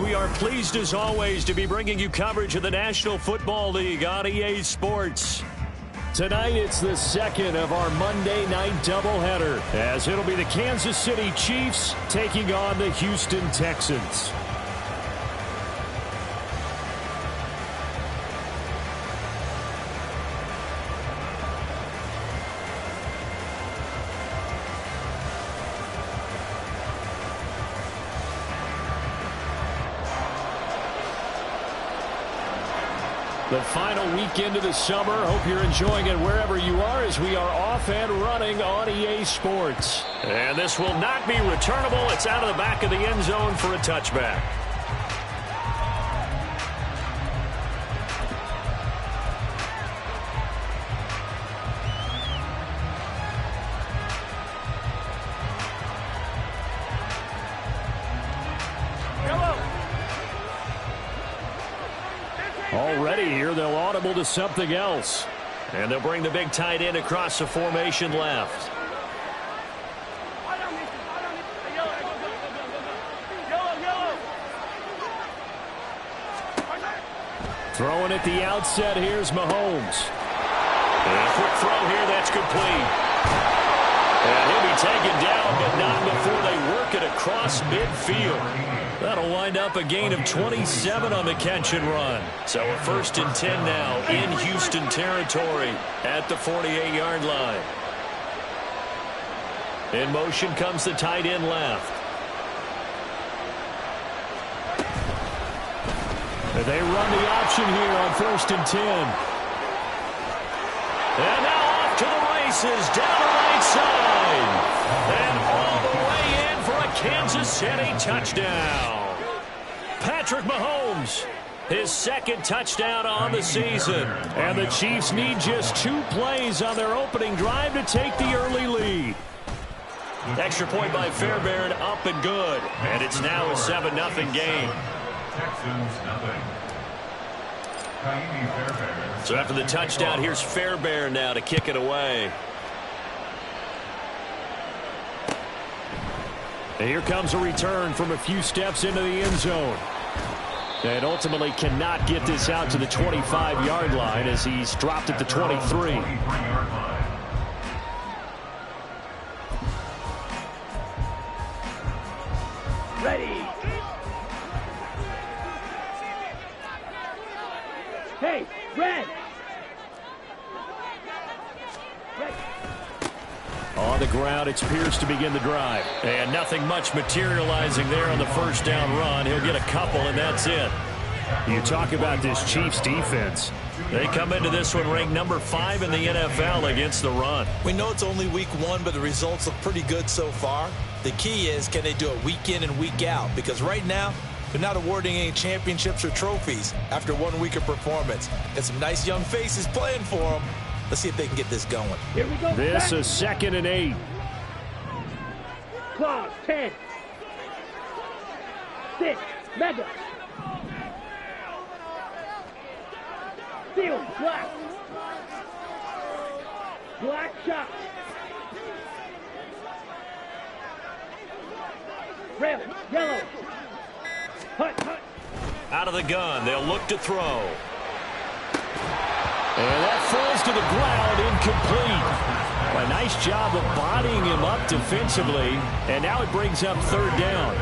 We are pleased as always to be bringing you coverage of the National Football League on EA Sports. Tonight it's the second of our Monday night doubleheader, as it'll be the Kansas City Chiefs taking on the Houston Texans. The final weekend of the summer. Hope you're enjoying it wherever you are, as we are off and running on EA Sports. And this will not be returnable. It's out of the back of the end zone for a touchback. Already here, they'll audible to something else. And they'll bring the big tight end across the formation left. Throwing at the outset, here's Mahomes. And a quick throw here, that's complete. And he'll be taken down, but not before they work it across midfield. That'll wind up a gain of 27 on the catch and run. So a 1st and 10 now in Houston territory at the 48-yard line. In motion comes the tight end left. They run the option here on 1st and 10. And now off to the races down the right side. And all the way in for a Kansas City touchdown. Patrick Mahomes, his 2nd touchdown on the season. And the Chiefs need just 2 plays on their opening drive to take the early lead. Extra point by Fairbairn, up and good. And it's now a 7-0 game. So after the touchdown, here's Fairbairn now to kick it away. And here comes a return from a few steps into the end zone. And ultimately cannot get this out to the 25-yard line, as he's dropped at the 23. Ready. Hey, red. On the ground, it's Pierce to begin the drive. And nothing much materializing there on the 1st down run. He'll get a couple, and that's it. You talk about this Chiefs defense. They come into this one ranked number 5 in the NFL against the run. We know it's only week 1, but the results look pretty good so far. The key is, can they do it week in and week out? Because right now, they're not awarding any championships or trophies after 1 week of performance. Got some nice young faces playing for them. Let's see if they can get this going. Here we go. This is 2nd and 8. Claws, 10. 6. Mega. Field, black. Black shot. Red, yellow. Hut, hut. Out of the gun, they'll look to throw. And that falls to the ground, incomplete. A nice job of bodying him up defensively, and now it brings up 3rd down.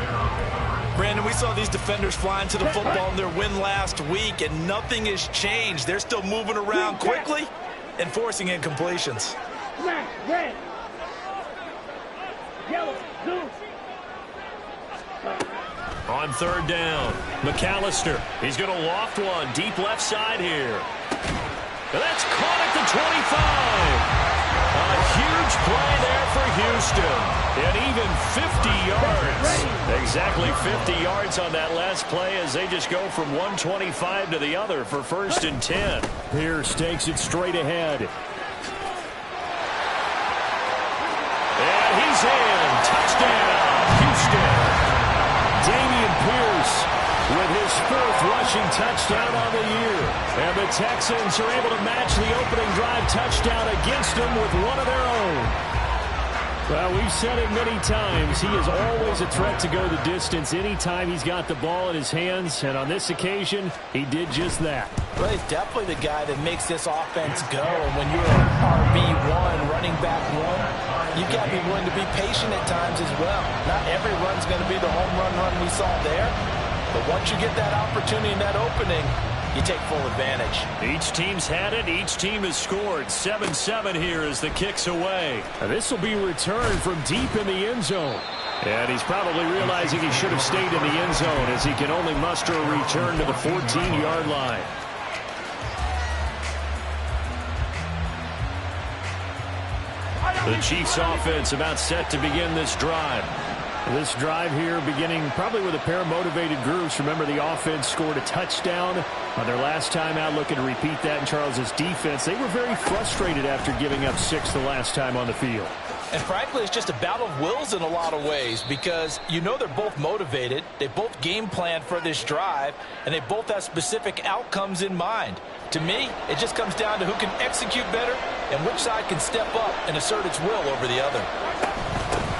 Brandon, we saw these defenders flying to the football in their win last week, and nothing has changed. They're still moving around quickly and forcing incompletions. Black, red. Yellow, blue. On 3rd down, McAllister. He's going to loft one deep left side here. And that's caught at the 25. A huge play there for Houston. And even 50 yards. Exactly 50 yards on that last play, as they just go from 125 to the other for 1st and 10. Pierce takes it straight ahead. And he's in. Touchdown, Houston. Dameon Pierce with his 4th rushing touchdown on the year. And the Texans are able to match the opening drive touchdown against them with one of their own. Well, we've said it many times. He is always a threat to go the distance anytime he's got the ball in his hands. And on this occasion, he did just that. Well, he's definitely the guy that makes this offense go. And when you're an RB1, running back one, you've got to be willing to be patient at times as well. Not every run's going to be the home run we saw there. But once you get that opportunity and that opening, you take full advantage. Each team's had it. Each team has scored. 7-7 here as the kick's away. And this will be returned from deep in the end zone. And he's probably realizing he should have stayed in the end zone as he can only muster a return to the 14-yard line. The Chiefs offense about set to begin this drive. This drive here beginning probably with a pair of motivated groups. Remember, the offense scored a touchdown on their last time out. Looking to repeat that in Charles's defense. They were very frustrated after giving up 6 the last time on the field. And frankly, it's just a battle of wills in a lot of ways because you know they're both motivated. They both game planned for this drive, and they both have specific outcomes in mind. To me, it just comes down to who can execute better and which side can step up and assert its will over the other.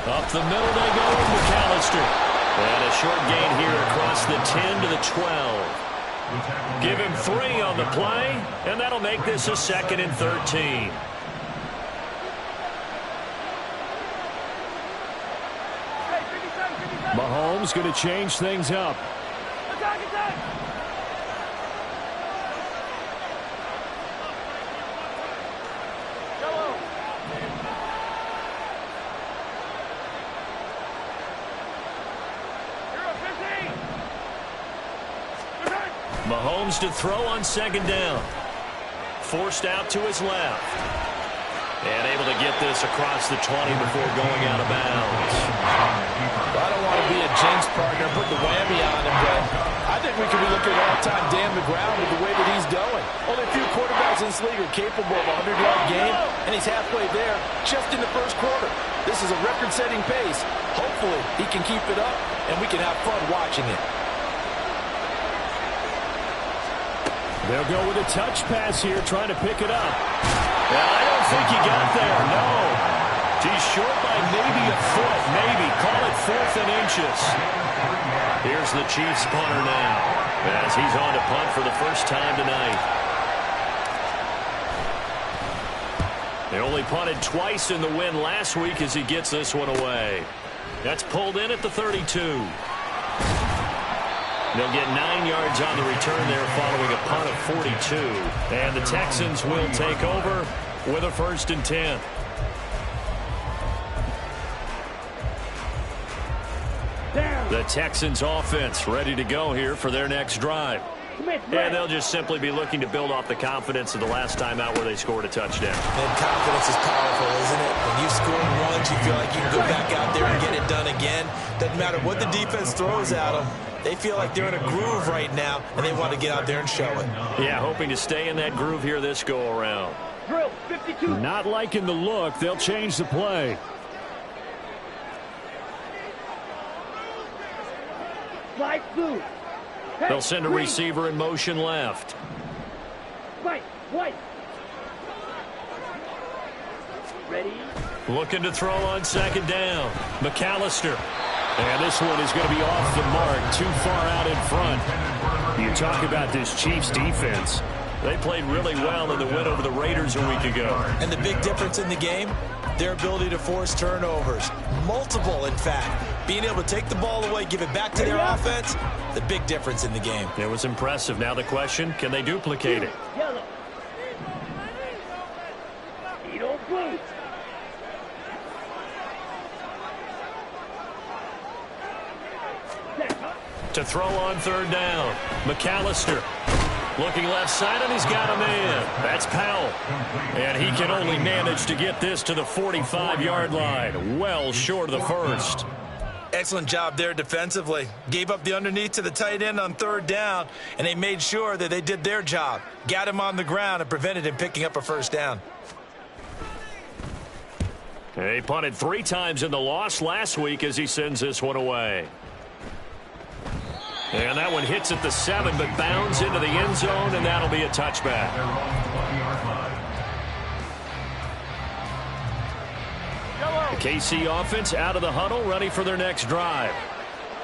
Up the middle they go with McAllister. And a short gain here across the 10 to the 12. Give him 3 on the play, and that'll make this a 2nd and 13. Mahomes going to change things up. Mahomes to throw on 2nd down. Forced out to his left. And able to get this across the 20 before going out of bounds. Well, I don't want to be a jinx partner, put the whammy on him, but I think we could be looking at all-time Dan McGround with the way that he's going. Only a few quarterbacks in this league are capable of a 100-yard game, and he's halfway there just in the first quarter. This is a record-setting pace. Hopefully, he can keep it up, and we can have fun watching it. They'll go with a touch pass here, trying to pick it up. Well, I don't think he got there, no. He's short by maybe a foot, maybe. Call it 4th and inches. Here's the Chiefs punter now, as he's on to punt for the first time tonight. They only punted twice in the win last week as he gets this one away. That's pulled in at the 32. They'll get 9 yards on the return there following a punt of 42. And the Texans will take over with a 1st and 10. The Texans offense ready to go here for their next drive. And they'll just simply be looking to build off the confidence of the last time out where they scored a touchdown. And confidence is powerful, isn't it? When you score once, you feel like you can go back out there and get it done again. Doesn't matter what the defense throws at them. They feel like they're in a groove right now, and they want to get out there and show it. Yeah, hoping to stay in that groove here this go-around. Drill, 52. Not liking the look. They'll change the play. Slide blue. Hey, They'll send a green. receiver in motion left. White, white. Ready? Looking to throw on 2nd down. McAllister. And this one is going to be off the mark, too far out in front. You talk about this Chiefs defense. They played really well in the win over the Raiders a week ago. And the big difference in the game, their ability to force turnovers. Multiple, in fact. Being able to take the ball away, give it back to their offense, the big difference in the game. It was impressive. Now the question, can they duplicate it? Yellow. Edo blue. To throw on 3rd down. McAllister looking left side, and he's got a man. That's Powell. And he can only manage to get this to the 45-yard line. Well short of the 1st. Excellent job there defensively. Gave up the underneath to the tight end on 3rd down, and they made sure that they did their job. Got him on the ground and prevented him picking up a 1st down. He punted 3 times in the loss last week as he sends this one away. And that one hits at the 7, but bounds into the end zone, and that'll be a touchback. The KC offense out of the huddle, ready for their next drive.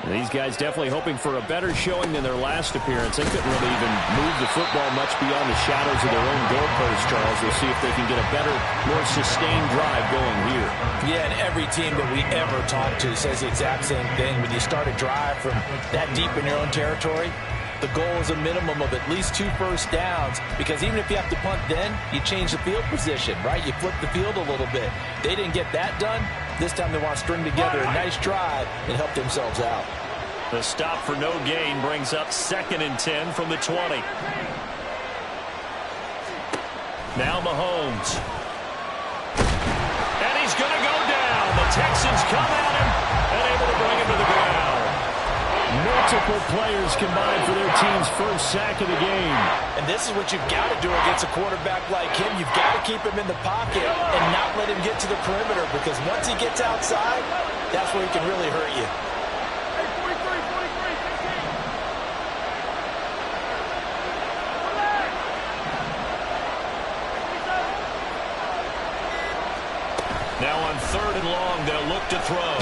And these guys definitely hoping for a better showing than their last appearance. They couldn't really even move the football much beyond the shadows of their own goalpost, Charles. We'll see if they can get a better, more sustained drive going here. Yeah, and every team that we ever talk to says the exact same thing. When you start a drive from that deep in your own territory, the goal is a minimum of at least 2 first downs, because even if you have to punt then, you change the field position, right? You flip the field a little bit. They didn't get that done. This time they want to string together a nice drive and help themselves out. The stop for no gain brings up 2nd and 10 from the 20. Now Mahomes. And he's going to go down. The Texans come at him and able to bring him to the ground. Multiple players combined for their team's first sack of the game. And this is what you've got to do against a quarterback like him. You've got to keep him in the pocket and not let him get to the perimeter, because once he gets outside, that's where he can really hurt you. Now on 3rd and long, they'll look to throw.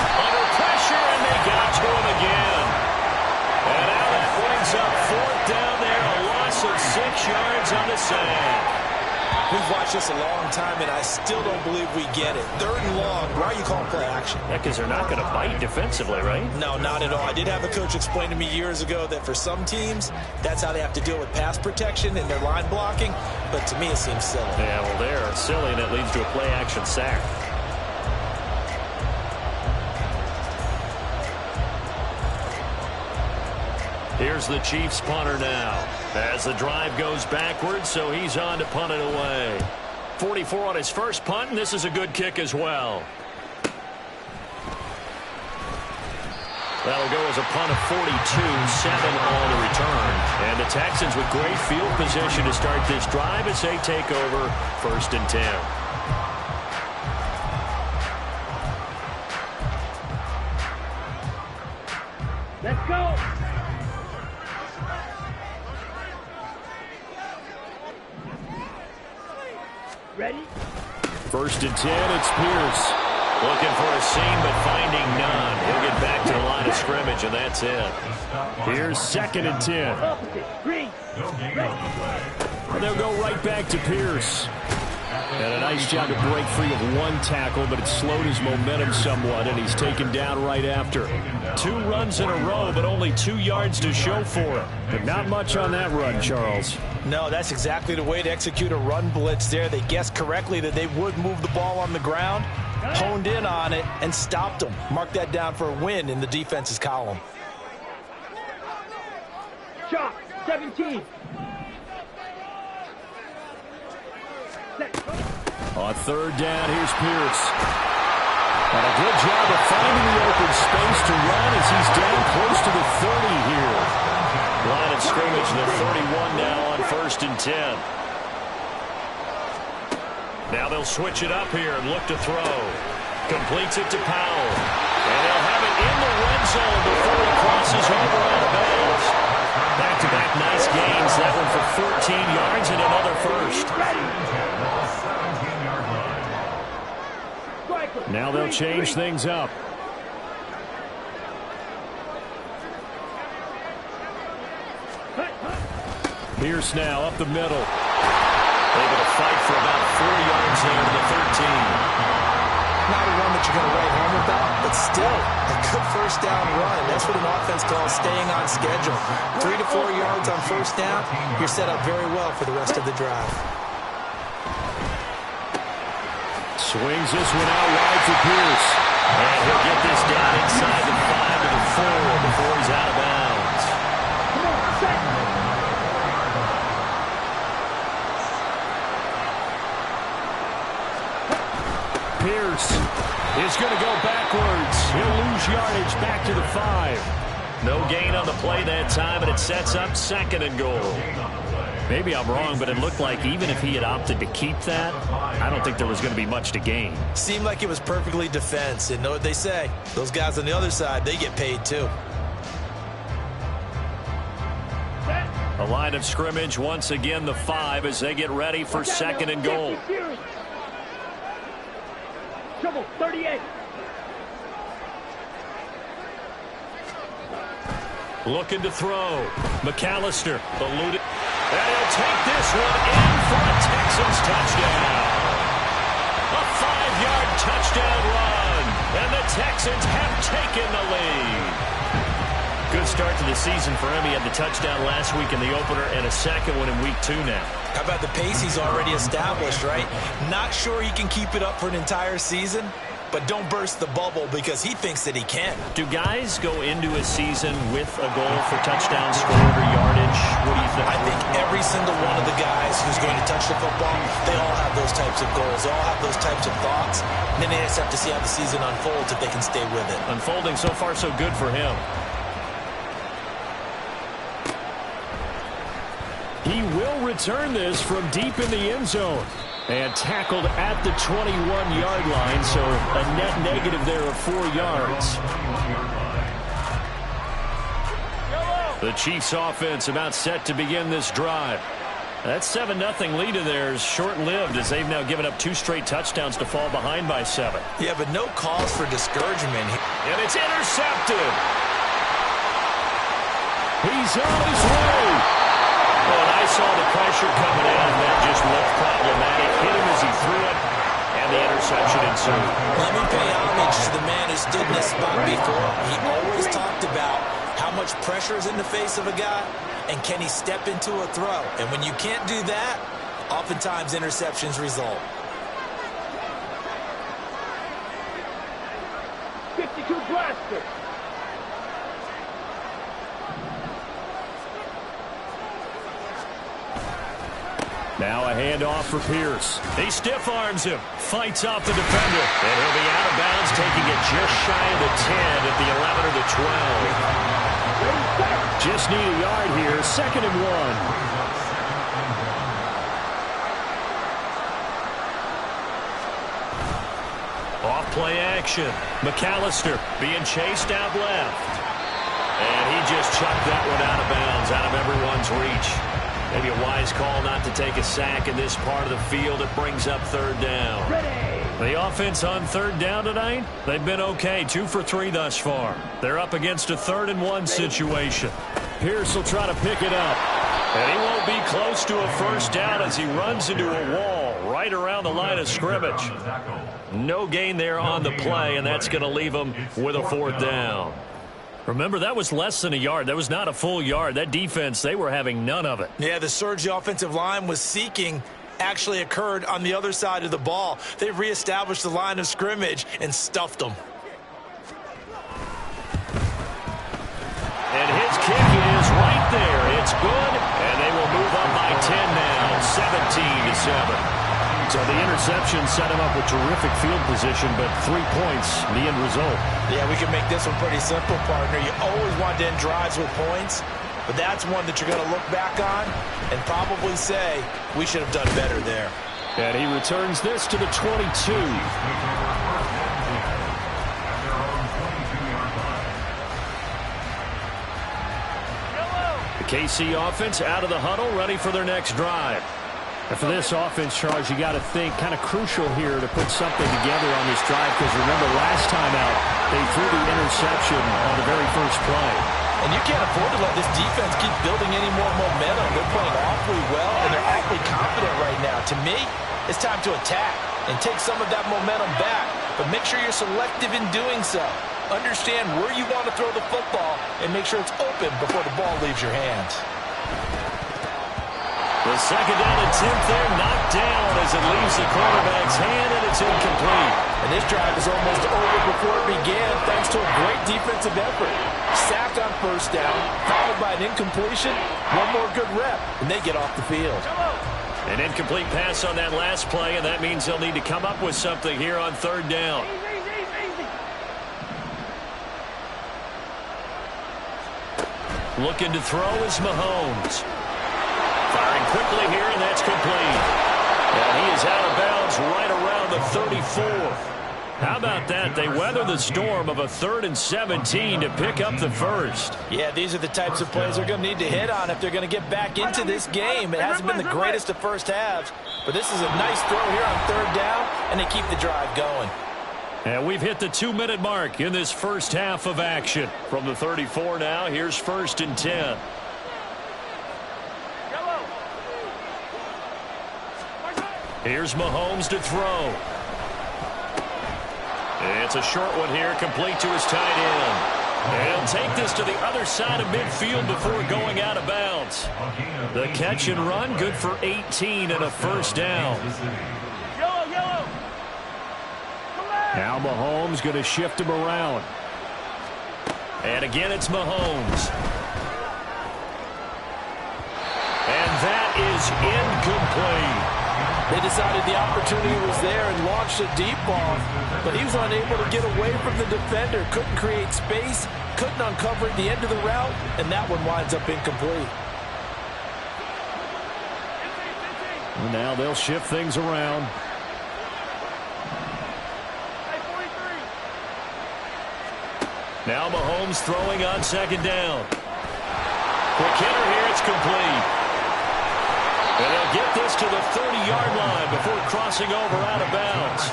Under pressure, and they got to him again. And now that brings up 4th down there, a loss of 6 yards on the sack. We've watched this a long time, and I still don't believe we get it. 3rd and long, why are you calling play action? Yeah, because they're not going to bite defensively, right? No, not at all. I did have a coach explain to me years ago that for some teams, that's how they have to deal with pass protection and their line blocking, but to me it seems silly. Yeah, well, they're silly, and it leads to a play action sack. Here's the Chiefs punter now, as the drive goes backwards, so he's on to punt it away. 44 on his first punt, and this is a good kick as well. That'll go as a punt of 42, 7 on the return. And the Texans with great field position to start this drive as they take over 1st and 10. Let's go. Ready? 1st and 10, it's Pierce. Looking for a seam, but finding none. He'll get back to the line of scrimmage, and that's it. Here's 2nd and 10. Opposite. Green. Ready. And they'll go right back to Pierce. And a nice job to break free of 1 tackle, but it slowed his momentum somewhat, and he's taken down right after. 2 runs in a row, but only 2 yards to show for it. But not much on that run, Charles. No, that's exactly the way to execute a run blitz there. They guessed correctly that they would move the ball on the ground, honed in on it, and stopped them. Mark that down for a win in the defense's column. Shot. 17. On 3rd down, here's Pierce. And a good job of finding the open space to run as he's down close to the 30 here. Line of scrimmage, the 31 now on 1st and 10. Now they'll switch it up here and look to throw. Completes it to Powell. And they'll have it in the red zone before he crosses over out of bounds. Back-to-back nice gains. That one for 14 yards and another first. Now they'll change things up. Pierce now up the middle. Able to fight for about 4 yards there to the 13. Not a run that you're going to write home about, but still a good 1st down run. That's what an offense calls staying on schedule. 3 to 4 yards on 1st down, you're set up very well for the rest of the drive. Swings this one out wide for Pierce. And he'll get this down inside the 5 to the 4 before he's out of bounds. Come on, set. Pierce is going to go backwards. He'll lose yardage back to the 5. No gain on the play that time, and it sets up 2nd and goal. Maybe I'm wrong, but it looked like even if he had opted to keep that, I don't think there was going to be much to gain. Seemed like it was perfectly defense, and know what they say. Those guys on the other side, they get paid too. A line of scrimmage, once again the 5 as they get ready for 2nd and goal. Triple, 38. Looking to throw. McAllister eluded. And he'll take this one in for a Texans touchdown. A 5-yard touchdown run. And the Texans have taken the lead. Good start to the season for him. He had the touchdown last week in the opener and a second one in week 2 now. How about the pace he's already established, right? Not sure he can keep it up for an entire season, but don't burst the bubble because he thinks that he can. Do guys go into a season with a goal for touchdown scored or yardage? What do you think? I think every single one of the guys who's going to touch the football, they all have those types of goals. They all have those types of thoughts. And then they just have to see how the season unfolds if they can stay with it. Unfolding so far so good for him. He will return this from deep in the end zone. And tackled at the 21-yard line, so a net negative there of 4 yards. The Chiefs offense about set to begin this drive. That 7-0 lead of theirs short-lived as they've now given up 2 straight touchdowns to fall behind by 7. Yeah, but no cause for discouragement. And it's intercepted. He's on his way. Oh, and I saw the pressure coming in, and that just looked problematic. Hit him as he threw it, and the interception ensued. Let me pay homage to the man who stood in this spot before. He always talked about how much pressure is in the face of a guy, and can he step into a throw. And when you can't do that, oftentimes interceptions result. 52 blaster. Now a handoff for Pierce. He stiff arms him, fights off the defender, and he'll be out of bounds, taking it just shy of the 10 at the 11 or the 12. Just need a yard here, 2nd and 1. Off play action. McAllister being chased out left. And he just chucked that one out of bounds, out of everyone's reach. Maybe a wise call not to take a sack in this part of the field. It brings up 3rd down. Ready. The offense on 3rd down tonight, they've been okay, 2 for 3 thus far. They're up against a 3rd and 1 situation. Pierce will try to pick it up. And he won't be close to a 1st down as he runs into a wall right around the line of scrimmage. No gain there on the play, and that's going to leave him with a 4th down. Remember, that was less than a yard. That was not a full yard. That defense, they were having none of it. Yeah, the surge the offensive line was seeking actually occurred on the other side of the ball. They reestablished the line of scrimmage and stuffed them. And his kick is right there. It's good, and they will move up by 10 now, 17-7. So the interception set him up with terrific field position, but 3 points, the end result. Yeah, we can make this one pretty simple, partner. You always want to end drives with points, but that's one that you're going to look back on and probably say, we should have done better there. And he returns this to the 22. The KC offense out of the huddle, ready for their next drive. And for this offense, Charles, you got to think kind of crucial here to put something together on this drive, because remember last time out, they threw the interception on the very first play. And you can't afford to let this defense keep building any more momentum. They're playing awfully well, and they're awfully confident right now. To me, it's time to attack and take some of that momentum back. But make sure you're selective in doing so. Understand where you want to throw the football and make sure it's open before the ball leaves your hands. The 2nd down attempt there knocked down as it leaves the quarterback's hand, and it's incomplete. And this drive is almost over before it began thanks to a great defensive effort. Sack on 1st down, followed by an incompletion, one more good rep, and they get off the field. An incomplete pass on that last play, and that means they'll need to come up with something here on 3rd down. Looking to throw is Mahomes. Firing quickly here, and that's complete. And he is out of bounds right around the 34. How about that? They weather the storm of a 3rd and 17 to pick up the 1st. Yeah, these are the types of plays they're going to need to hit on if they're going to get back into this game. It hasn't been the greatest of first halves, but this is a nice throw here on 3rd down, and they keep the drive going. And we've hit the 2-minute mark in this first half of action. From the 34 now, here's 1st and 10. Here's Mahomes to throw. It's a short one here, complete to his tight end. And he'll take this to the other side of midfield before going out of bounds. The catch and run, good for 18 and a 1st down. Now Mahomes going to shift him around. And again, it's Mahomes. And that is incomplete. They decided the opportunity was there and launched a deep ball, but he was unable to get away from the defender, couldn't create space, couldn't uncover at the end of the route, and that one winds up incomplete. And now they'll shift things around. Now Mahomes throwing on 2nd down. Quick hitter here, it's complete. And they'll get this to the 30-yard line before crossing over out of bounds.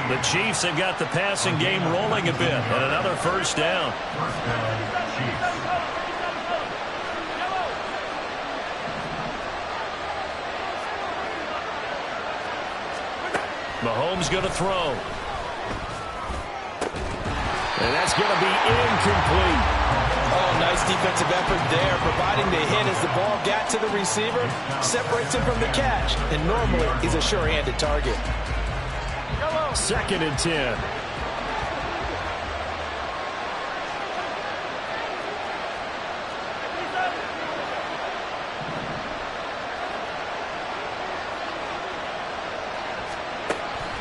The Chiefs have got the passing game rolling a bit, and another 1st down. Mahomes going to throw. And that's going to be incomplete. Oh, nice defensive effort there, providing the hit as the ball got to the receiver, separates him from the catch, and normally he's a sure-handed target. 2nd and 10.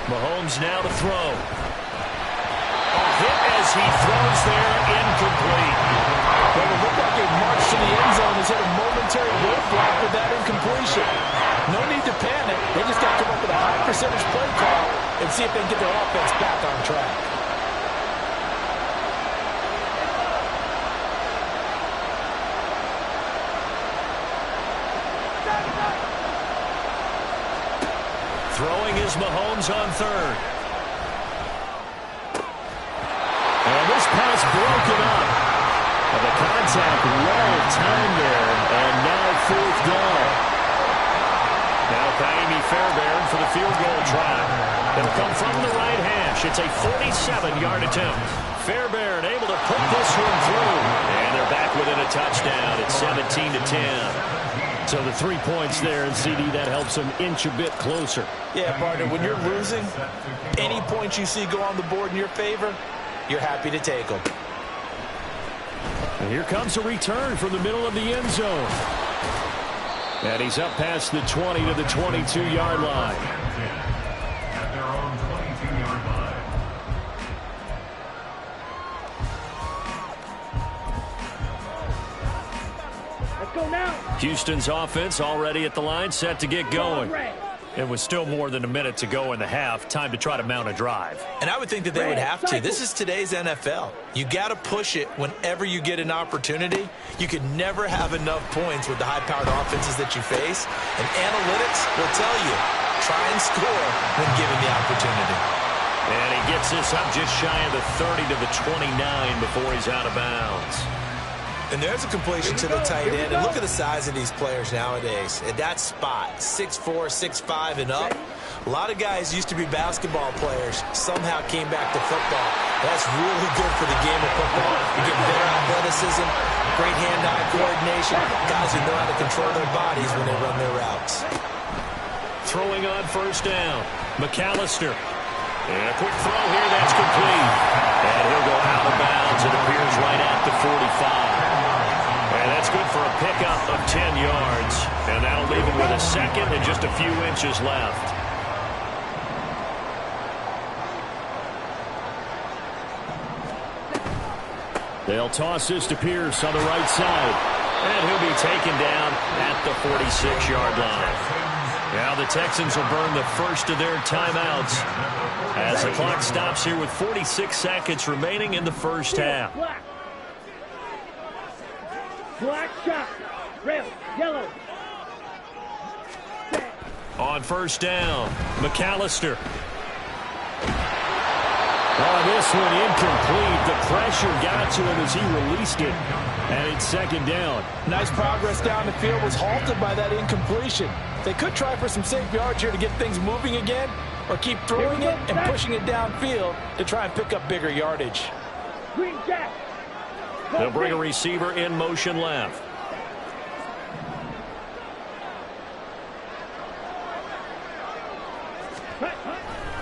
Mahomes now to throw. Hit as he throws there, incomplete. Well, it looked like a march to the end zone has hit a momentary roadblock with that incompletion. No need to panic. They just got to come up with a high percentage play call and see if they can get their offense back on track. Throwing is Mahomes on 3rd. And this pass broken up. And the contact well timed there. And now 4th down. Now Kaimi Fairbairn for the field goal try. It'll come from the right hash. It's a 47-yard attempt. Fairbairn able to put this one through. And they're back within a touchdown. It's 17-10. So the 3 points there, and CD, that helps them inch a bit closer. Yeah, partner, when you're losing, any points you see go on the board in your favor, you're happy to take them. And here comes a return from the middle of the end zone. And he's up past the 20 to the 22-yard line. At their own 22-yard line. Let's go now. Houston's offense already at the line, set to get going. It was still more than a minute to go in the half. Time to try to mount a drive. And I would think that they would have to. This is today's NFL. You got to push it whenever you get an opportunity. You could never have enough points with the high-powered offenses that you face. And analytics will tell you, try and score when given the opportunity. And he gets this up just shy of the 30 to the 29 before he's out of bounds. And there's a completion to the tight end. And look at the size of these players nowadays. At that spot, 6'4", 6'5", and up. A lot of guys used to be basketball players, somehow came back to football. That's really good for the game of football. You get better athleticism, great hand-eye coordination, guys who know how to control their bodies when they run their routes. Throwing on 1st down, McAllister. And a quick throw here, that's complete. And he'll go out of bounds. It appears right at the 45. And that's good for a pickup of 10 yards. And that'll leave him with a 2nd and just a few inches left. They'll toss this to Pierce on the right side. And he'll be taken down at the 46-yard line. Now the Texans will burn the first of their timeouts as the clock stops here with 46 seconds remaining in the first half. Black shot. Red, yellow. On 1st down, McAllister. Oh, this one incomplete. The pressure got to him as he released it. And it's second down. Nice progress down the field was halted by that incompletion. They could try for some safe yards here to get things moving again, or keep throwing it and pushing it downfield to try and pick up bigger yardage. Green Jack. They'll bring a receiver in motion left.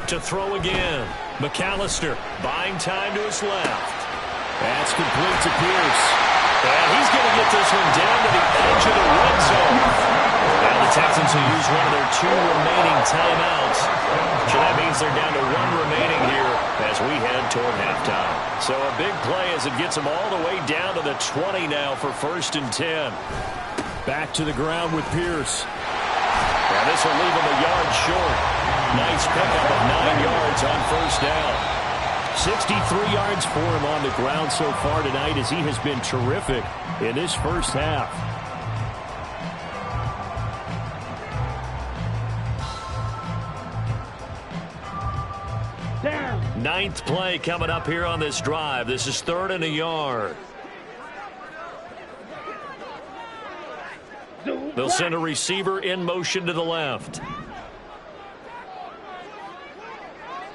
To throw again. McAllister buying time to his left. That's complete to Pierce. And he's going to get this one down to the edge of the red zone. Now the Texans will use one of their 2 remaining timeouts. So that means they're down to 1 remaining here as we head toward halftime. So a big play as it gets them all the way down to the 20 now for 1st and 10. Back to the ground with Pierce. And this will leave him a yard short. Nice pickup of 9 yards on 1st down. 63 yards for him on the ground so far tonight as he has been terrific in this first half. Down. 9th play coming up here on this drive. This is 3rd and a yard. They'll send a receiver in motion to the left.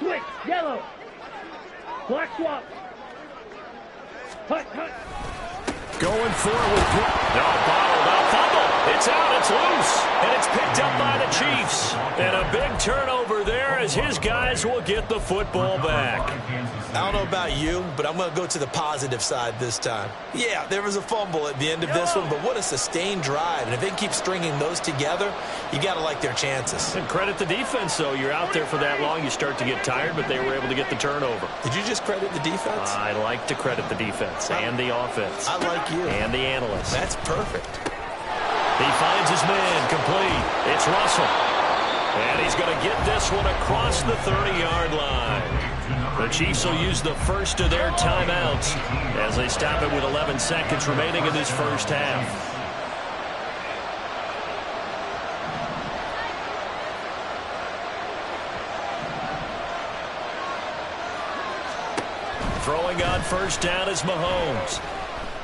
Switch. Yellow. Black swap. Hut. Going forward. No, bottled up. Fumble. It's out. It's loose. And it's picked up by the Chiefs. And a big turnover there as his guys will get the football back. I don't know about you, but I'm going to go to the positive side this time. Yeah, there was a fumble at the end of this one, but what a sustained drive. And if they keep stringing those together, you got to like their chances. And credit the defense, though. You're out there for that long, you start to get tired, but they were able to get the turnover. Did you just credit the defense? I like to credit the defense and the offense. I like you. And the analysts. That's perfect. He finds his man complete. It's Russell. And he's going to get this one across the 30-yard line. The Chiefs will use the first of their timeouts as they stop it with 11 seconds remaining in this first half. Throwing on 1st down is Mahomes.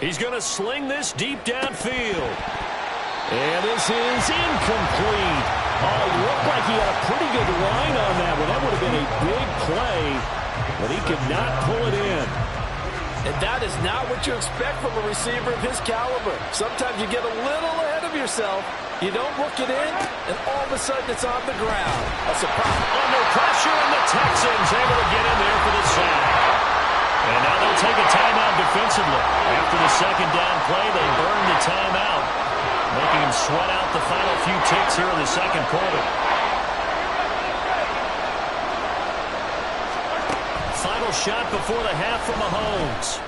He's going to sling this deep downfield. And this is incomplete. Oh, it looked like he had a pretty good line on that one. That would have been a big play, but he could not pull it in. And that is not what you expect from a receiver of his caliber. Sometimes you get a little ahead of yourself. You don't look it in, and all of a sudden it's on the ground. A surprise. Under pressure, and the Texans able to get in there for the sack. And now they'll take a timeout defensively. After the 2nd down play, they burn the timeout, making him sweat out the final few ticks here in the 2nd quarter. Final shot before the half from Mahomes.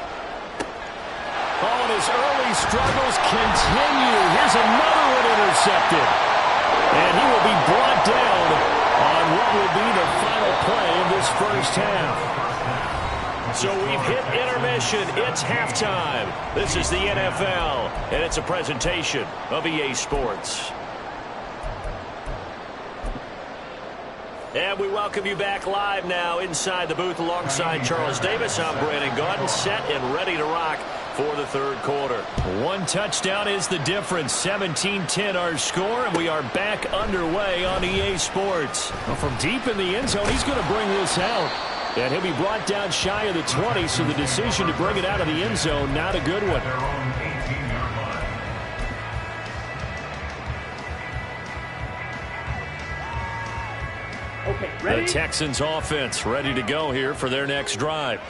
Oh, and his early struggles continue. Here's another one intercepted. And he will be brought down on what will be the final play of this first half. So we've hit intermission. It's halftime. This is the NFL, and it's a presentation of EA Sports. And we welcome you back live now inside the booth alongside Charles Davis. I'm Brandon Gaudin, set and ready to rock for the 3rd quarter. 1 touchdown is the difference. 17-10 our score, and we are back underway on EA Sports. Well, from deep in the end zone, he's going to bring this out. And he'll be brought down shy of the 20, so the decision to bring it out of the end zone, not a good one. Their own 18-yard line. Okay, ready? The Texans offense ready to go here for their next drive.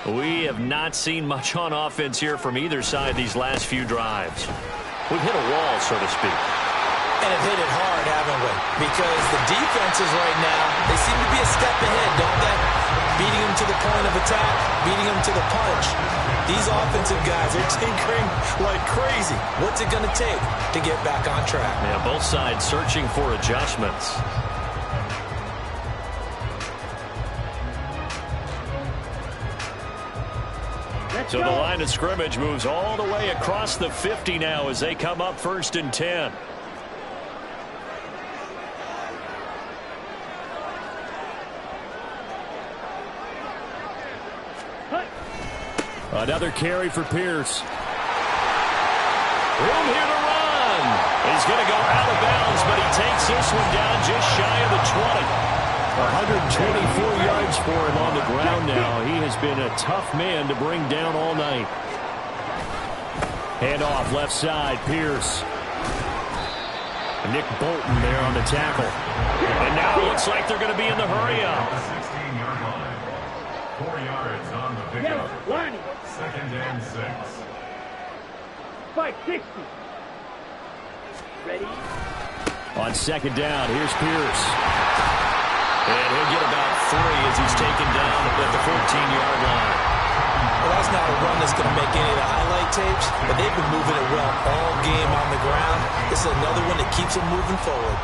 We have not seen much on offense here from either side these last few drives. We've hit a wall, so to speak. And have hit it hard, haven't we? Because the defenses right now, they seem to be a step ahead, don't they? Beating them to the point of attack, beating them to the punch. These offensive guys are tinkering like crazy. What's it going to take to get back on track? Yeah, both sides searching for adjustments. So the line of scrimmage moves all the way across the 50 now as they come up 1st and 10. Another carry for Pierce. Room here to run. He's going to go out of bounds, but he takes this one down just shy of the 20. 124 yards for him on the ground now. He has been a tough man to bring down all night. Hand off left side, Pierce. Nick Bolton there on the tackle. And now it looks like they're going to be in the hurry-up. 16-yard line. 4 yards on the pickup. Lonnie. 2nd and 6. 560. Ready? On 2nd down, here's Pierce. And he'll get about 3 as he's taken down at the 14-yard line. Well, that's not a run that's going to make any of the highlight tapes, but they've been moving it well all game on the ground. This is another one that keeps them moving forward.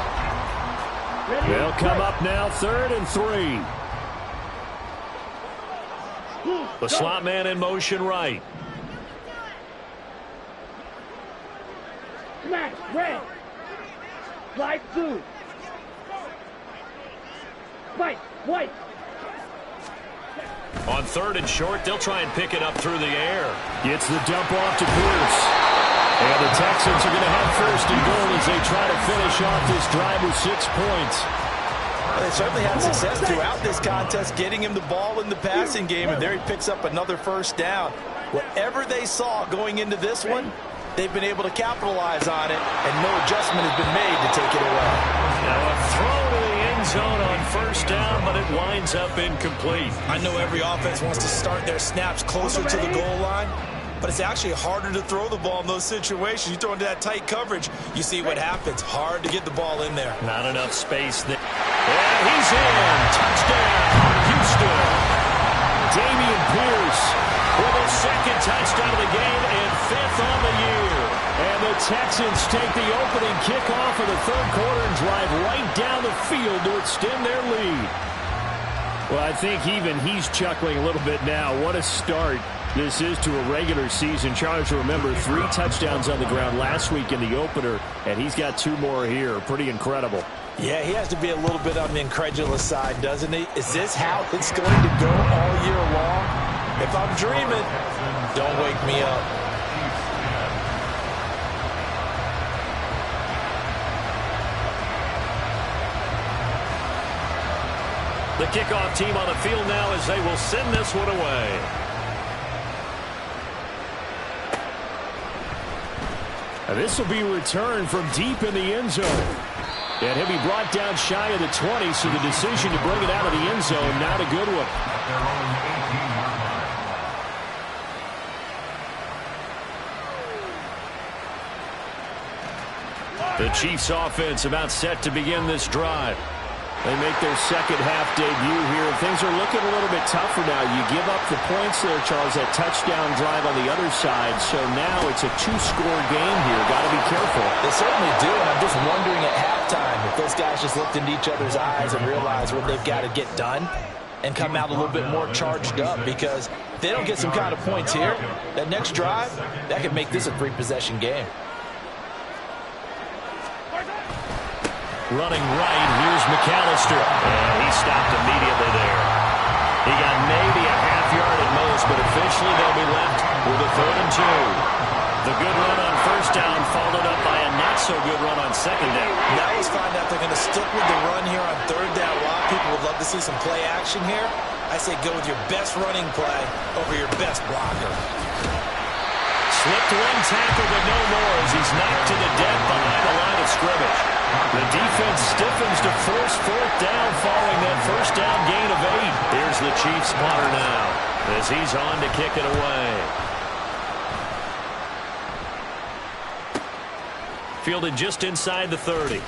Ready? They'll come up now, 3rd and 3. The slot man in motion right. Smash. Red. Slide through. Spike. White. On 3rd and short, they'll try and pick it up through the air. Gets the dump off to Pierce. And the Texans are going to have 1st and goal as they try to finish off this drive with 6 points. They certainly had success throughout this contest, getting him the ball in the passing game, and there he picks up another 1st down. Whatever they saw going into this one, they've been able to capitalize on it, and no adjustment has been made to take it away. Now a throw to the end zone on 1st down, but it winds up incomplete. I know every offense wants to start their snaps closer to the goal line, but it's actually harder to throw the ball in those situations. You throw into that tight coverage, you see what happens. Hard to get the ball in there. Not enough space there. And he's in. Touchdown, Houston. Dameon Pierce For the 2nd touchdown of the game and 5th on the year. And the Texans take the opening kickoff of the 3rd quarter and drive right down the field to extend their lead. Well, I think even he's chuckling a little bit now. What a start this is to a regular season. Charles, remember, 3 touchdowns on the ground last week in the opener, and he's got 2 more here. Pretty incredible. Yeah, he has to be a little bit on the incredulous side, doesn't he? Is this how it's going to go all year long? If I'm dreaming, don't wake me up. The kickoff team on the field now as they will send this one away. And this will be returned from deep in the end zone. And he'll be brought down shy of the 20, so the decision to bring it out of the end zone, not a good one. Their own 18-yard line. The Chiefs offense about set to begin this drive. They make their second half debut here. Things are looking a little bit tougher now. You give up the points there, Charles, that touchdown drive on the other side. So now it's a 2-score game here. Got to be careful. They certainly do, and I'm just wondering at halftime if those guys just looked into each other's eyes and realized what they've got to get done and come out a little bit more charged up, because if they don't get some kind of points here, that next drive, that could make this a 3-possession game. Running right, here's McAllister. And he stopped immediately there. He got maybe a half yard at most, but officially they'll be left with a 3rd and 2. The good run on 1st down followed up by a not-so-good run on 2nd down. Now let's find out they're going to stick with the run here on 3rd down. A lot of people would love to see some play action here. I say go with your best running play over your best blocker. Slipped one tackle, but no more as he's knocked to the deck behind the line of scrimmage. The defense stiffens to force 4th down following that 1st down gain of 8. Here's the Chiefs punter now as he's on to kick it away. Fielded just inside the 30.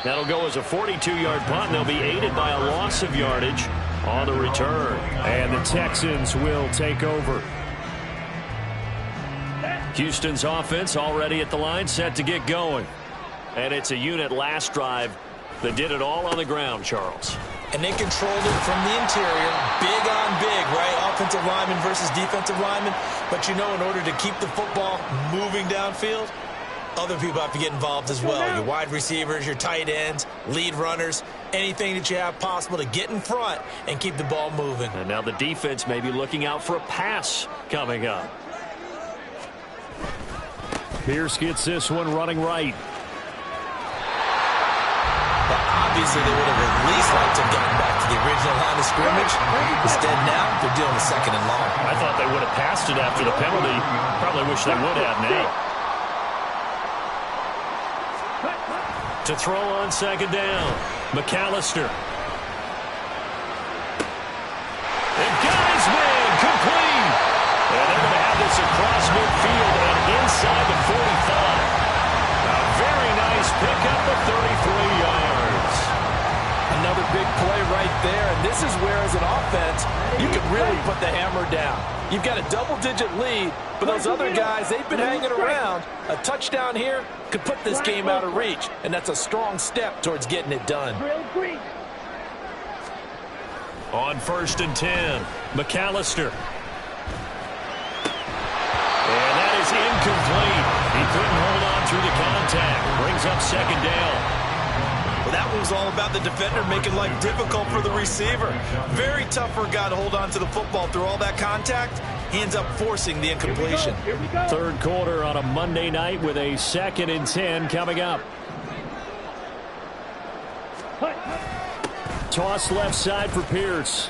That'll go as a 42-yard punt, and they'll be aided by a loss of yardage on the return. And the Texans will take over. Houston's offense already at the line, set to get going. And it's a unit last drive that did it all on the ground, Charles. And they controlled it from the interior, big on big, right? Offensive lineman versus defensive lineman. But you know, in order to keep the football moving downfield, other people have to get involved as well. Your wide receivers, your tight ends, lead runners. anything that you have possible to get in front and keep the ball moving. And now the defense may be looking out for a pass coming up. Pierce gets this one running right. Obviously, they would have at least liked to have gotten back to the original line of scrimmage. Instead, now they're dealing with 2nd and long. I thought they would have passed it after the penalty. Probably wish they would have, Nate. To throw on 2nd down, McAllister. And guys, man, complete. And they're going to have this across midfield and inside the 45. A very nice pickup of 33 yards. Another big play right there, and this is where, as an offense, you can really put the hammer down. You've got a double-digit lead, but those other guys, they've been hanging around. A touchdown here could put this game out of reach, and that's a strong step towards getting it done. On 1st and 10, McAllister. And that is incomplete. He couldn't hold on through the contact. Brings up 2nd down. Well, that was all about the defender making life difficult for the receiver. Very tough for a guy to hold on to the football through all that contact. He ends up forcing the incompletion. 3rd quarter on a Monday night with a 2nd and 10 coming up. Toss left side for Pierce.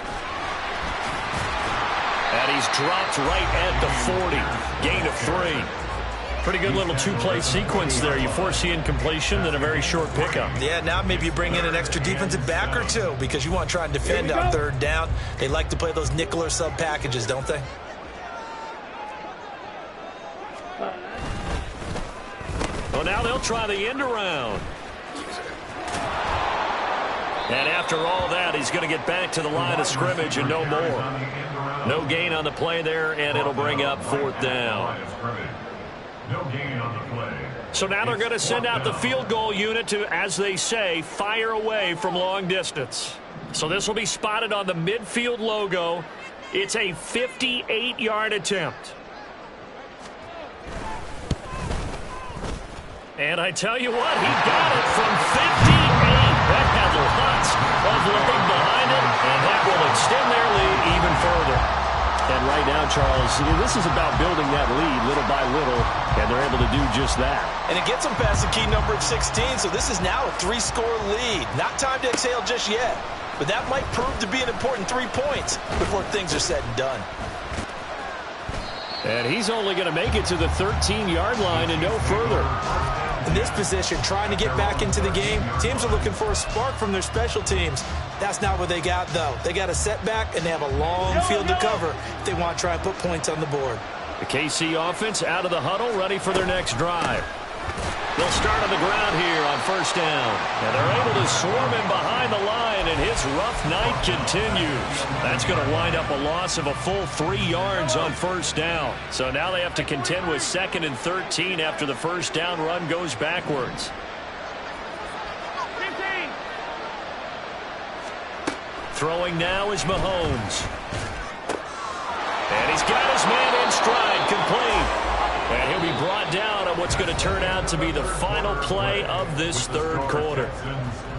And he's dropped right at the 40. Gain of 3. Pretty good little two-play sequence there. You force the incompletion, then a very short pickup. Yeah, now maybe you bring in an extra defensive back or two because you want to try and defend on 3rd down. They like to play those nickel or sub packages, don't they? Well, now they'll try the end around. And after all that, he's going to get back to the line of scrimmage and no more. No gain on the play there, and it'll bring up 4th down. No gain on the play. So now they're going to send out the field goal unit to, as they say, fire away from long distance. So this will be spotted on the midfield logo. It's a 58-yard attempt. And I tell you what, he got it from 58. That had lots of leg behind it, and that will extend their lead even further. And right now, Charles, this is about building that lead little by little, and they're able to do just that. And it gets them past the key number of 16, so this is now a 3-score lead. Not time to exhale just yet, but that might prove to be an important 3 points before things are said and done. And he's only going to make it to the 13-yard line and no further. In this position, trying to get back into the game, teams are looking for a spark from their special teams. That's not what they got, though. They got a setback, and they have a long field to cover if they want to try and put points on the board. The KC offense out of the huddle, ready for their next drive. They'll start on the ground here on 1st down. And they're able to swarm him behind the line, and his rough night continues. That's going to wind up a loss of a full 3 yards on 1st down. So now they have to contend with 2nd and 13 after the 1st down run goes backwards. Throwing now is Mahomes. And he's got his man in stride, complete. And he'll be brought down on what's going to turn out to be the final play of this 3rd quarter.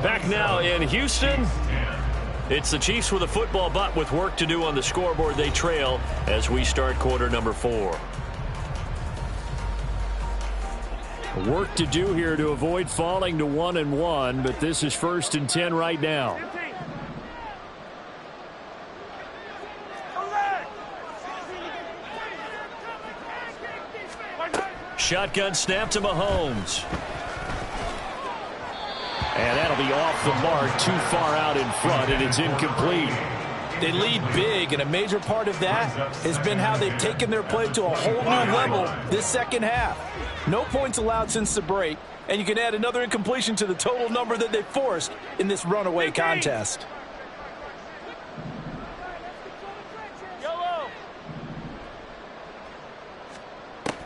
Back now in Houston, it's the Chiefs with a football, but with work to do on the scoreboard. They trail as we start quarter number 4. Work to do here to avoid falling to 1-1, but this is 1st and 10 right now. Shotgun snap to Mahomes. And that'll be off the mark, too far out in front, and it's incomplete. They lead big, and a major part of that has been how they've taken their play to a whole new level this 2nd half. No points allowed since the break, and you can add another incompletion to the total number that they forced in this runaway contest.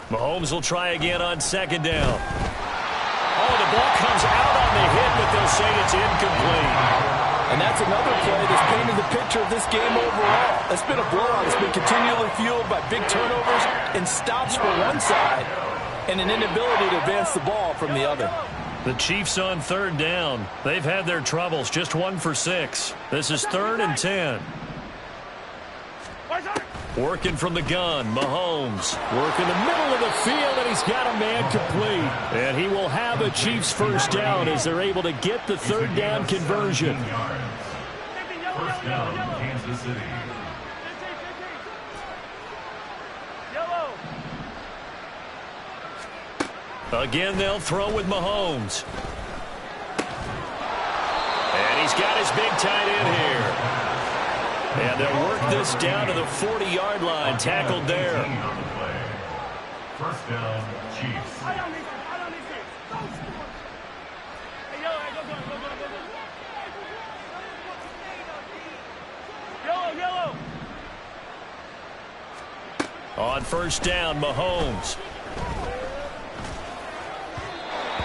Mahomes will try again on 2nd down. Oh, the ball comes out on the hit, but they'll say it's incomplete. And that's another play that's painted the picture of this game overall. It's been a blowout. It's been continually fueled by big turnovers and stops for one side and an inability to advance the ball from the other. The Chiefs on third down. They've had their troubles, just 1 for 6. This is 3rd and 10. Working from the gun, Mahomes. Working the middle of the field, and he's got a man complete. And he will have a Chiefs first down as they're able to get the third down conversion. First down, Kansas City. Again, they'll throw with Mahomes. And he's got his big tight end here. And they'll work this down to the 40-yard line, tackled there. First down, Chiefs. On first down, Mahomes.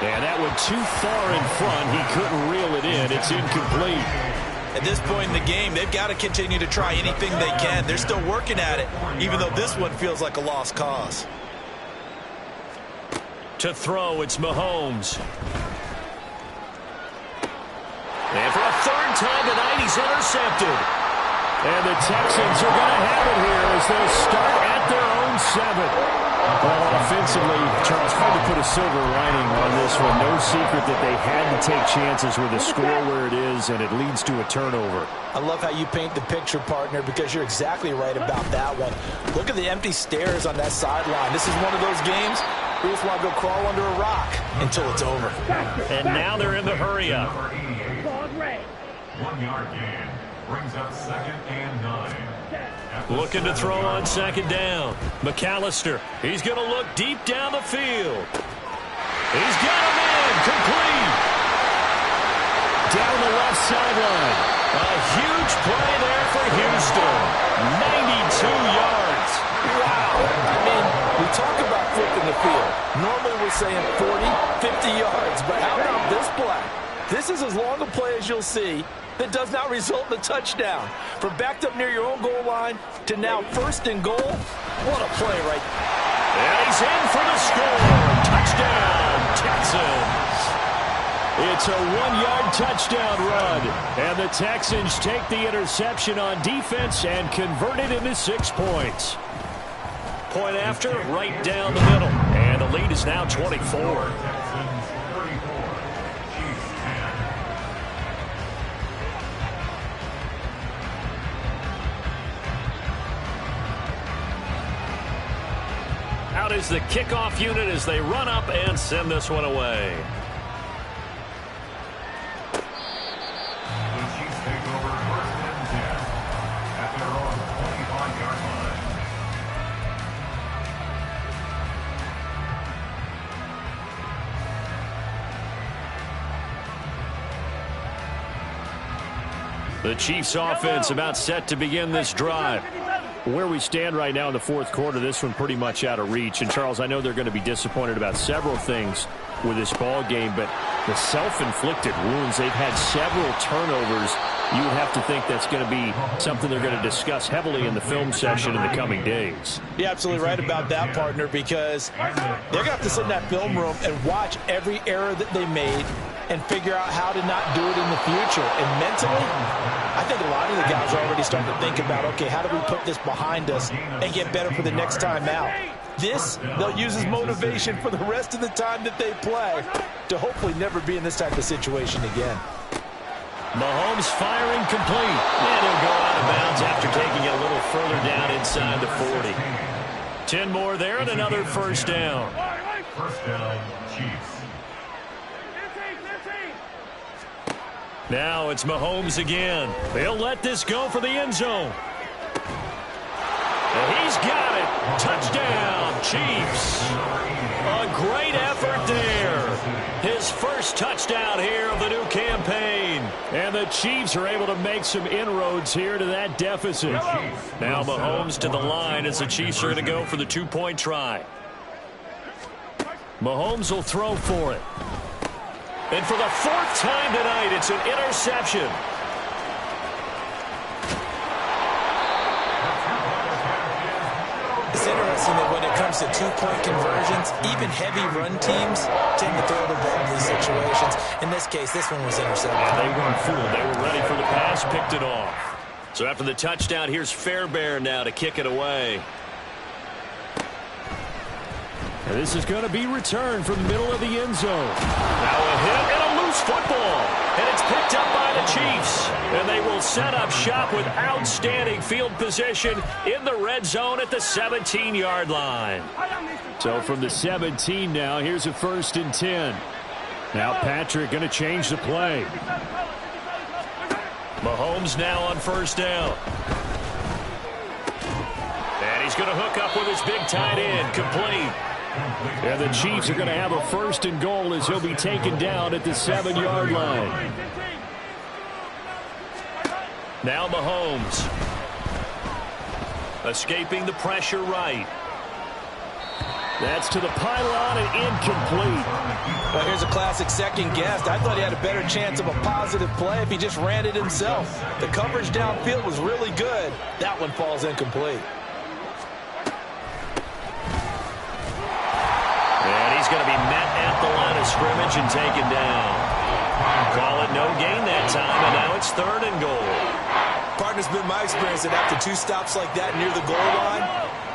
And that one too far in front. He couldn't reel it in. It's incomplete. At this point in the game, they've got to continue to try anything they can. They're still working at it, even though this one feels like a lost cause. To throw, it's Mahomes. And for a third time tonight, he's intercepted. And the Texans are going to have it here as they start at their own 7. Well, offensively, Charles, hard to put a silver lining on this one. No secret that they had to take chances with the score where it is, and it leads to a turnover. I love how you paint the picture, partner, because you're exactly right about that one. Look at the empty stares on that sideline. This is one of those games where you just want to go crawl under a rock until it's over. And now they're in the hurry-up. Number 88. 1 yard gain. Brings up 2nd and 9. Looking to throw on second down. McAllister. He's going to look deep down the field. He's got a man complete. Down the left sideline. A huge play there for Houston. 92 yards. Wow. I mean, we talk about flipping the field. Normally we're saying 40, 50 yards. But how about this play? This is as long a play as you'll see that does not result in a touchdown. From backed up near your own goal line to now 1st and goal, what a play right there. And he's in for the score. Touchdown, Texans. It's a 1-yard touchdown run. And the Texans take the interception on defense and convert it into 6 points. Point after, right down the middle. And the lead is now 24. Out is the kickoff unit as they run up and send this one away. The Chiefs take over 1st and 10 at their own 25-yard line. The Chiefs offense about set to begin this drive. Where we stand right now in the 4th quarter, this one pretty much out of reach. And, Charles, I know they're going to be disappointed about several things with this ball game, but the self-inflicted wounds, they've had several turnovers. You would have to think that's going to be something they're going to discuss heavily in the film session in the coming days. You're absolutely right about that, partner, because they're going to have to sit in that film room and watch every error that they made and figure out how to not do it in the future. And mentally, I think a lot of the guys are already starting to think about, okay, how do we put this behind us and get better for the next time out? This, they'll use as motivation for the rest of the time that they play to hopefully never be in this type of situation again. Mahomes firing complete. And he'll go out of bounds after taking it a little further down inside the 40. 10 more there and another first down. First down, Chiefs. Now it's Mahomes again. They'll let this go for the end zone. And he's got it. Touchdown, Chiefs. A great effort there. His first touchdown here of the new campaign. And the Chiefs are able to make some inroads here to that deficit. Now Mahomes to the line as the Chiefs are going to go for the 2-point try. Mahomes will throw for it. And for the 4th time tonight, it's an interception. It's interesting guessing that when it comes to two-point conversions, even heavy run teams tend to throw the ball in these situations. In this case, this one was intercepted. They weren't fooled. They were ready for the pass, picked it off. So after the touchdown, here's Fairbairn now to kick it away. And this is going to be returned from the middle of the end zone. Now a hit and a loose football. And it's picked up by the Chiefs. And they will set up shop with outstanding field position in the red zone at the 17-yard line. So from the 17 now, here's a 1st and 10. Now Patrick going to change the play. Mahomes now on 1st down. And he's going to hook up with his big tight end, complete. And the Chiefs are going to have a 1st and goal as he'll be taken down at the 7-yard line. Now Mahomes. Escaping the pressure right. That's to the pylon and incomplete. Well, here's a classic second guess. I thought he had a better chance of a positive play if he just ran it himself. The coverage downfield was really good. That one falls incomplete. And he's going to be met at the line of scrimmage and taken down. Call it no gain that time, and now it's 3rd and goal. Partner's been my experience that after 2 stops like that near the goal line,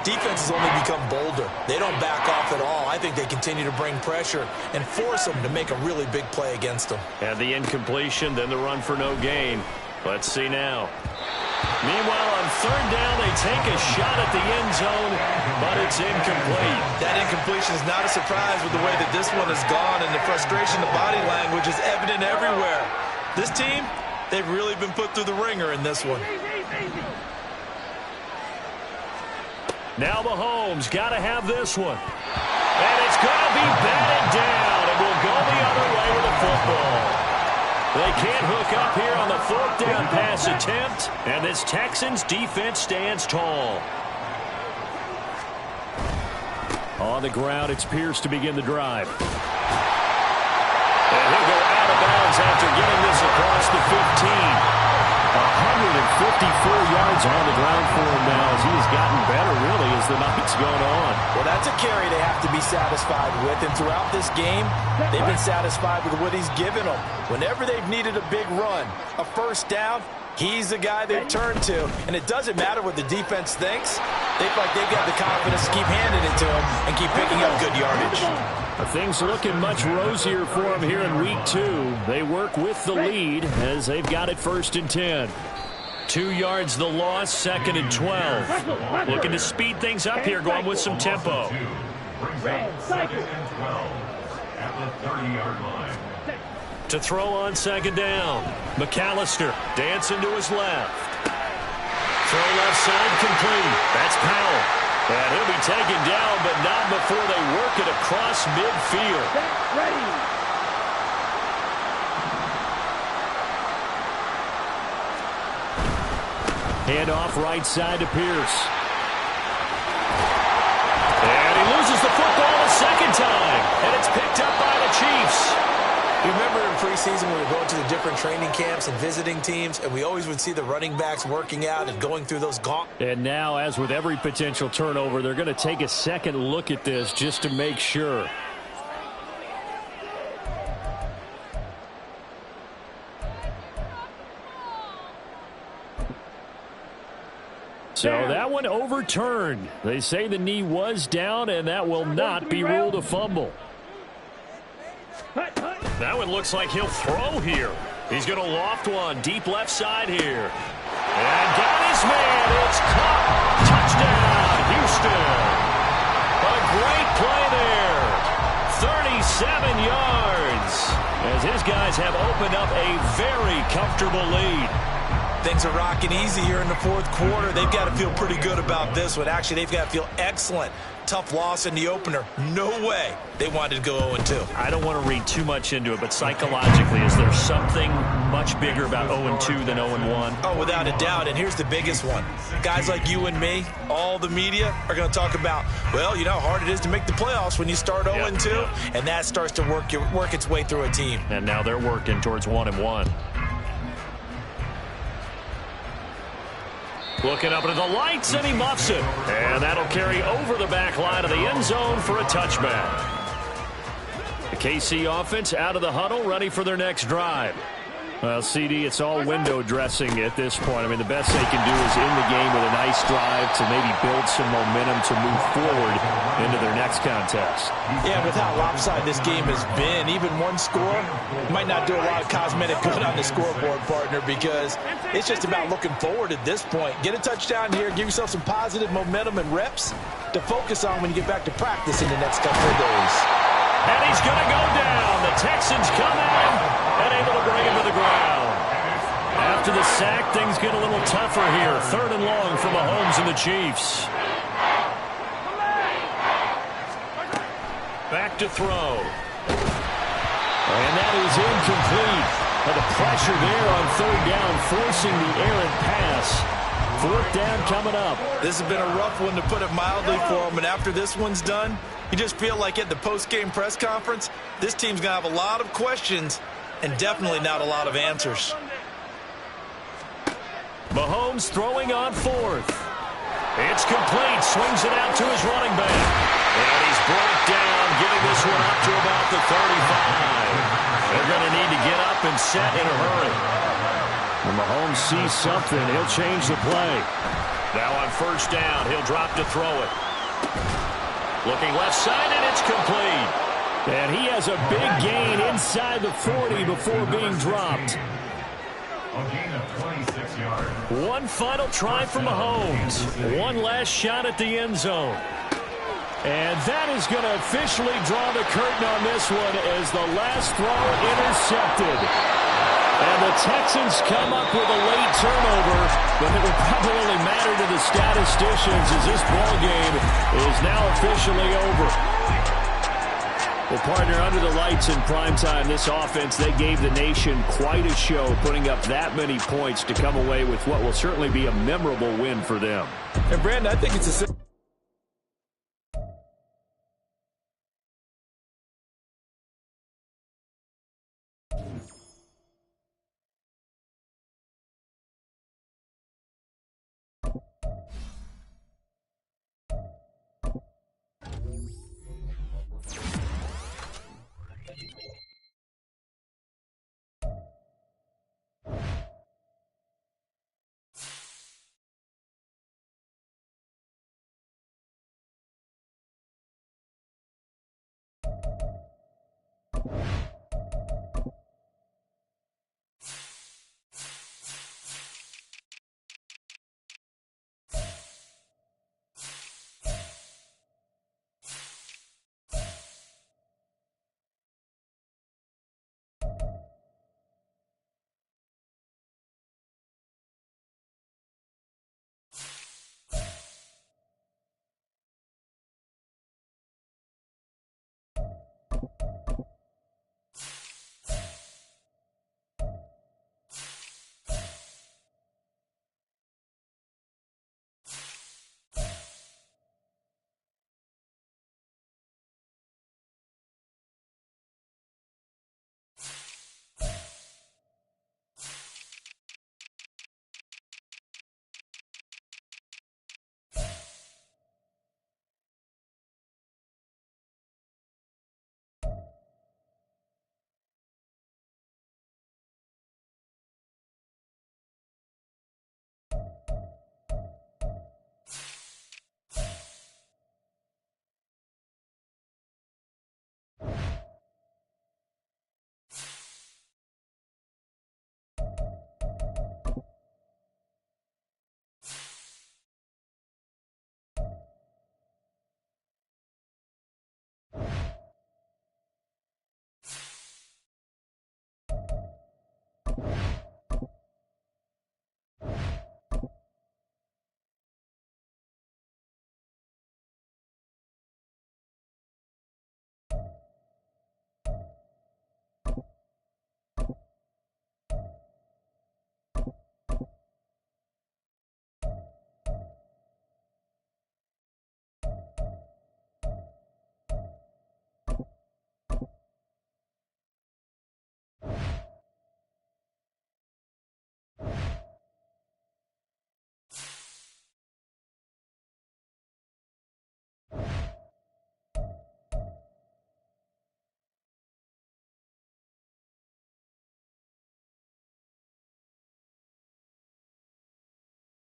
defenses only become bolder. They don't back off at all. I think they continue to bring pressure and force them to make a really big play against them. And the incompletion, then the run for no gain. Let's see now. Meanwhile, on 3rd down, they take a shot at the end zone, but it's incomplete. That incompletion is not a surprise with the way that this one has gone, and the frustration, the body language is evident everywhere. This team, they've really been put through the ringer in this one. Now Mahomes got to have this one. And it's going to be batted down, and will go the other way with the football. They can't hook up here on the 4th down pass attempt, and this Texans defense stands tall. On the ground, it's Pierce to begin the drive. And he'll go out of bounds after getting this across the 15. 154 yards on the ground for him now as he has gotten better, really, as the night's gone on. Well, that's a carry they have to be satisfied with, and throughout this game, they've been satisfied with what he's given them. Whenever they've needed a big run, a 1st down, he's the guy they turn to, and it doesn't matter what the defense thinks. They feel like they've got the confidence to keep handing it to him and keep picking up good yardage. Things looking much rosier for them here in week 2. They work with the lead as they've got it 1st and 10. 2 yards the loss, 2nd and 12. Looking to speed things up here, going with some tempo. To throw on 2nd down. McAllister dancing to his left. Throw left side complete. That's Powell. And he'll be taken down, but not before they work it across midfield. Ready. Hand off right side to Pierce. And he loses the football a 2nd time. And it's picked up by the Chiefs. You remember in preseason when we were going to the different training camps and visiting teams, and we always would see the running backs working out and going through those And now, as with every potential turnover, they're going to take a second look at this just to make sure. So that one overturned. They say the knee was down, and that will not be ruled a fumble. That one looks like he'll throw here. He's going to loft one deep left side here. And got his man. It's caught. Touchdown, Houston. A great play there. 37 yards. As his guys have opened up a very comfortable lead. Things are rocking easy here in the 4th quarter. They've got to feel pretty good about this one. Actually, they've got to feel excellent. Tough loss in the opener. No way they wanted to go 0-2. I don't want to read too much into it, but psychologically, is there something much bigger about 0-2 than 0-1? Oh, without a doubt. And here's the biggest one. Guys like you and me, all the media, are going to talk about, well, you know how hard it is to make the playoffs when you start 0-2. Yep. And that starts to work its way through a team. And now they're working towards 1-1. Looking up into the lights, and he muffs it. And that'll carry over the back line of the end zone for a touchback. The KC offense out of the huddle, ready for their next drive. Well, CD, it's all window dressing at this point. I mean, the best they can do is in the game with a nice drive to maybe build some momentum to move forward into their next contest. Yeah, with how lopsided this game has been, even one score might not do a lot of cosmetic good on the scoreboard, partner, because it's just about looking forward at this point. Get a touchdown here, give yourself some positive momentum and reps to focus on when you get back to practice in the next couple of days. And he's going to go down. The Texans come at him and able to bring him to the ground. After the sack, things get a little tougher here. 3rd and long for Mahomes and the Chiefs. Back to throw. And that is incomplete. And the pressure there on 3rd down, forcing the errant pass. 4th down coming up. This has been a rough one, to put it mildly, for him. And after this one's done, you just feel like at the post-game press conference, this team's going to have a lot of questions and definitely not a lot of answers. Mahomes throwing on 4th. It's complete. Swings it out to his running back. And he's brought down, giving this one up to about the 35. They're going to need to get up and set in a hurry. When Mahomes sees something, he'll change the play. Now on 1st down, he'll drop to throw it. Looking left side, and it's complete. And he has a big gain inside the 40 before being dropped. A gain of 26 yards. One final try for Mahomes. One last shot at the end zone. And that is going to officially draw the curtain on this one as the last throw intercepted. And the Texans come up with a late turnover, but it will probably only matter to the statisticians as this ball game is now officially over. Well, partner, under the lights in primetime, this offense, they gave the nation quite a show, putting up that many points to come away with what will certainly be a memorable win for them. And, Brandon, I think it's a